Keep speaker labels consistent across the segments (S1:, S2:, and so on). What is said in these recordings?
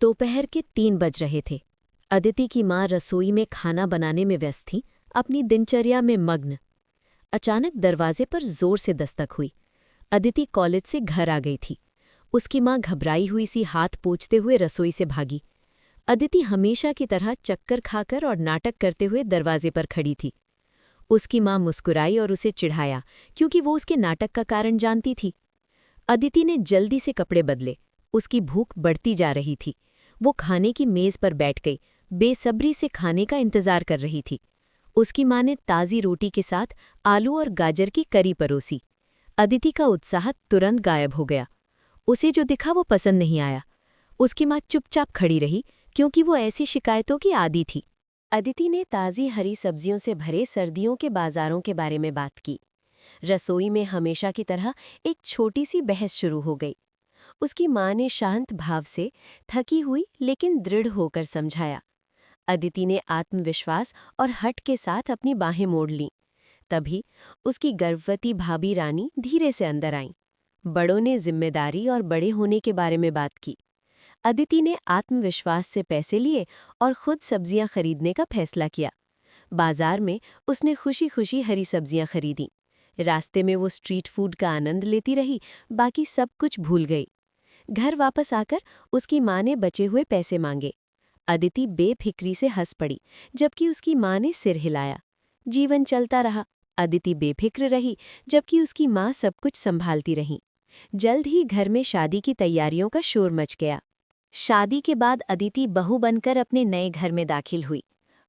S1: दोपहर के 3 बज रहे थे। अदिति की माँ रसोई में खाना बनाने में व्यस्त थी, अपनी दिनचर्या में मग्न। अचानक दरवाजे पर जोर से दस्तक हुई। अदिति कॉलेज से घर आ गई थी। उसकी माँ घबराई हुई सी हाथ पोंछते हुए रसोई से भागी। अदिति हमेशा की तरह चक्कर खाकर और नाटक करते हुए दरवाजे पर खड़ी थी। उसकी माँ मुस्कुराई और उसे चिढ़ाया, क्योंकि वो उसके नाटक का कारण जानती थी। अदिति ने जल्दी से कपड़े बदले। उसकी भूख बढ़ती जा रही थी। वो खाने की मेज पर बैठ गई, बेसब्री से खाने का इंतजार कर रही थी। उसकी माँ ने ताज़ी रोटी के साथ आलू और गाजर की करी परोसी। अदिति का उत्साह तुरंत गायब हो गया। उसे जो दिखा वो पसंद नहीं आया। उसकी माँ चुपचाप खड़ी रही, क्योंकि वो ऐसी शिकायतों की आदी थी। अदिति ने ताज़ी हरी सब्जियों से भरे सर्दियों के बाजारों के बारे में बात की। रसोई में हमेशा की तरह एक छोटी सी बहस शुरू हो गई। उसकी माँ ने शांत भाव से, थकी हुई लेकिन दृढ़ होकर समझाया। अदिति ने आत्मविश्वास और हट के साथ अपनी बाहें मोड़ लीं। तभी उसकी गर्भवती भाभी रानी धीरे से अंदर आईं। बड़ों ने जिम्मेदारी और बड़े होने के बारे में बात की। अदिति ने आत्मविश्वास से पैसे लिए और खुद सब्जियां खरीदने का फैसला किया। बाजार में उसने खुशी खुशी हरी सब्जियां खरीदी। रास्ते में वो स्ट्रीट फूड का आनंद लेती रही, बाकी सब कुछ भूल गई। घर वापस आकर उसकी माँ ने बचे हुए पैसे मांगे। अदिति बेफिक्री से हंस पड़ी, जबकि उसकी माँ ने सिर हिलाया। जीवन चलता रहा। अदिति बेफिक्र रही, जबकि उसकी माँ सब कुछ संभालती रही। जल्द ही घर में शादी की तैयारियों का शोर मच गया। शादी के बाद अदिति बहू बनकर अपने नए घर में दाखिल हुई।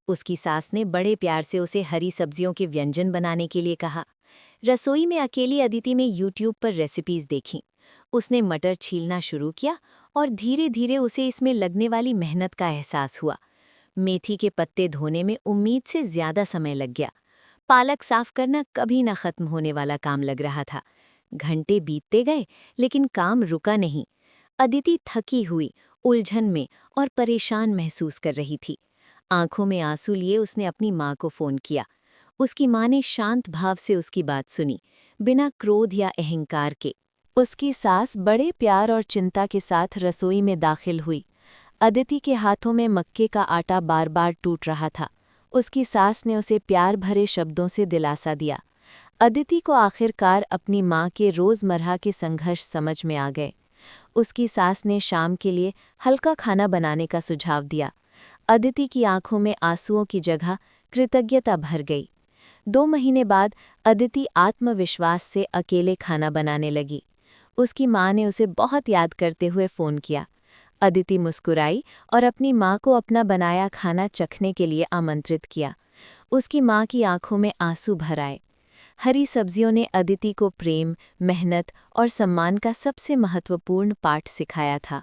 S1: उसकी सास ने बड़े प्यार से उसे हरी सब्जियों के व्यंजन बनाने के लिए कहा। रसोई में अकेली अदिति ने यूट्यूब पर रेसिपीज देखीं। उसने मटर छीलना शुरू किया और धीरे धीरे उसे इसमें लगने वाली मेहनत का एहसास हुआ। मेथी के पत्ते धोने में उम्मीद से ज्यादा समय लग गया। पालक साफ करना कभी न खत्म होने वाला काम लग रहा था। घंटे बीतते गए, लेकिन काम रुका नहीं। अदिति थकी हुई, उलझन में और परेशान महसूस कर रही थी। आंखों में आंसू लिए उसने अपनी माँ को फोन किया। उसकी माँ ने शांत भाव से उसकी बात सुनी, बिना क्रोध या अहंकार के। उसकी सास बड़े प्यार और चिंता के साथ रसोई में दाखिल हुई। अदिति के हाथों में मक्के का आटा बार बार टूट रहा था। उसकी सास ने उसे प्यार भरे शब्दों से दिलासा दिया। अदिति को आखिरकार अपनी माँ के रोज़मर्रा के संघर्ष समझ में आ गए। उसकी सास ने शाम के लिए हल्का खाना बनाने का सुझाव दिया। अदिति की आंखों में आंसुओं की जगह कृतज्ञता भर गई। 2 महीने बाद अदिति आत्मविश्वास से अकेले खाना बनाने लगी। उसकी माँ ने उसे बहुत याद करते हुए फ़ोन किया। अदिति मुस्कुराई और अपनी माँ को अपना बनाया खाना चखने के लिए आमंत्रित किया। उसकी माँ की आंखों में आंसू भर आए। हरी सब्जियों ने अदिति को प्रेम, मेहनत और सम्मान का सबसे महत्वपूर्ण पाठ सिखाया था।